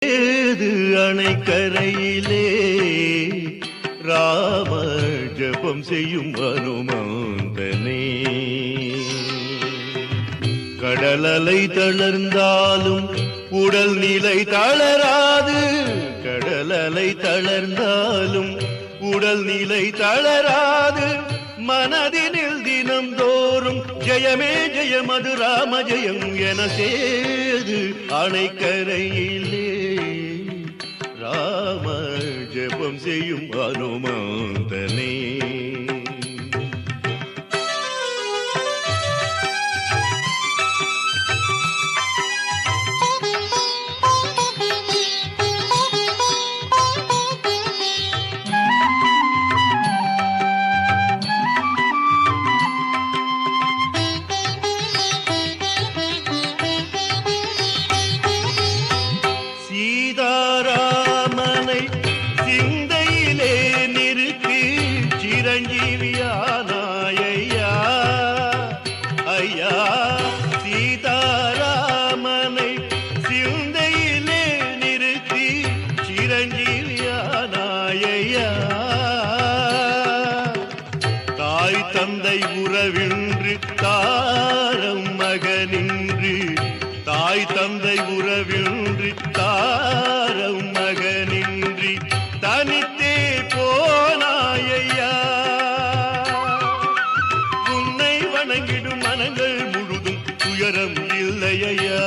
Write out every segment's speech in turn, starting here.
ஏது அணைக்கரையிலே ராம ஜபம் செய்யும் அனுமந்தனே. கடலலை தளர்ந்தாலும் உடல் நிலை தளராது, கடலலை தளர்ந்தாலும் உடல் நிலை தளராது, மனதினில் தினம் தோறும் ஜெயமே ஜெயமது ராம ஜெயம் என சேது அணைக்கரையிலே ராம ஜபம் செய்யும் அனுமந்தனே. சீதாராமனை சிந்தையிலே நிறுத்தி சிரஞ்சீவியானாயா ஐயா. சீதாராமனை சிந்தையிலே நிறுத்தி சிரஞ்சீவியானாயா. தாய் தந்தை உறவின்றி தாரம் மகனின்றி, தாய் தந்தை உறவின்றி தாரம் மகனின்றி தனித்தே போனாயா. உன்னை வணங்கிடும் மனங்கள் முழுதும் துயரம் இல்லையா.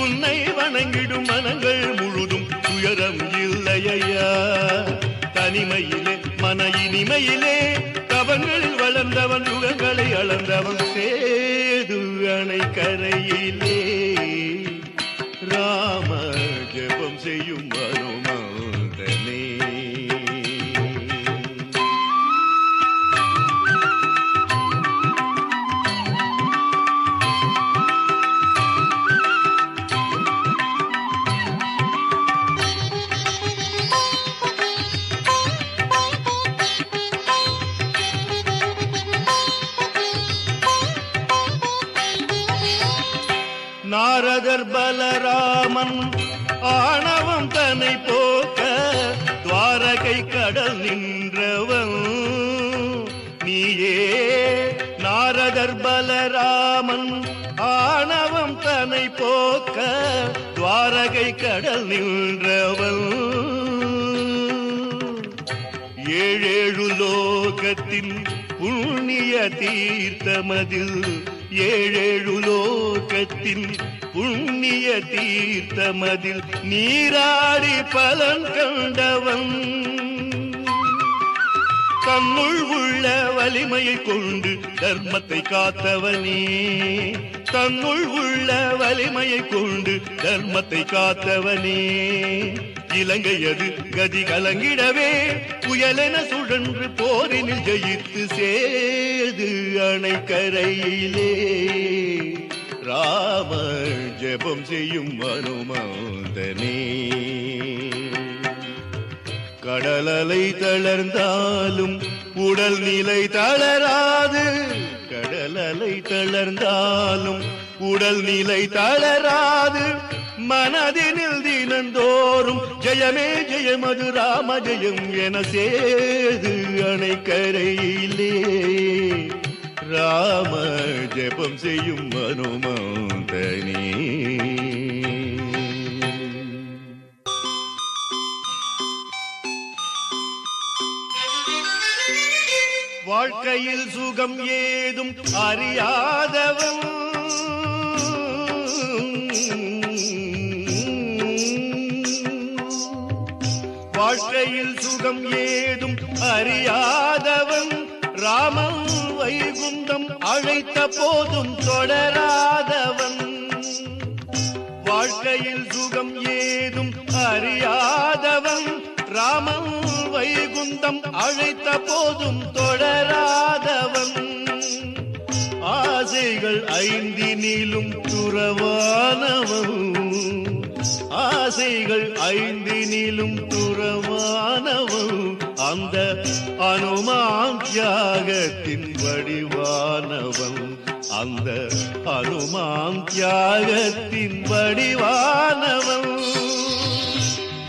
உன்னை வணங்கிடும் மனங்கள் முழுதும் துயரம் இல்லையா. தனிமையிலே மன இனிமையிலே தவங்கள் வளர்ந்தவன் யுகங்களை அளந்தவன் சேது அணைக்கரையிலே ராம ஜபம் செய்யும் அனுமந்தனே. நாரதர் பலராமன் ஆணவம் தன்னை போக்க துவாரகை கடல் நின்றவன் நீயே. நாரதர் பலராமன் ஆணவம் தன்னை போக்க துவாரகை கடல் நின்றவன். ஏழேழு லோகத்தின் புண்ணிய தீர்த்தமதில், ஏழேழு லோகத்தின் புண்ணிய தீர்த்தமதில் நீராடி பலன் கண்டவன். தன்னுள் உள்ள வலிமையை கொண்டு தர்மத்தை காத்தவனே, தன்னுள் உள்ள வலிமையை கொண்டு தர்மத்தை காத்தவனே. இலங்கையது கதி கலங்கிடவே புயலென சுழன்று போரினில் ஜெயித்து சேது அணைக்கரையிலே ராம ஜபம் செய்யும் அனுமந்தனே. கடலலை தளர்ந்தாலும் உடல் நிலை தளராது, கடலலை தளர்ந்தாலும் உடல் நிலை தளராது, மனதினில் தினந்தோறும் ஜெயமே ஜெயமது ராம ஜெயம் என சேது அணைக்கரையிலே ராம ஜபம் செய்யும் அனுமந்தனே. வாழ்க்கையில் சுகம் ஏதும் அறியாதவன், வாழ்க்கையில் சுகம் ஏதும் அறியாதவன், ராமன் வைகுந்தம் அழைத்த போதும் தொடராதவன். வாழ்க்கையில் சுகம் ஏதும் அறியாதவன், ராமன் வைகுந்தம் அழைத்த போதும் தொடராதவன். ஆசைகள் ஐந்தினிலும் துறவானவன், ஆசைகள் ஐந்தினிலும் துறவானவன். அந்த அனுமான் தியாகத்தின் வடிவானவன், அந்த அனுமான் தியாகத்தின் வடிவானவன்.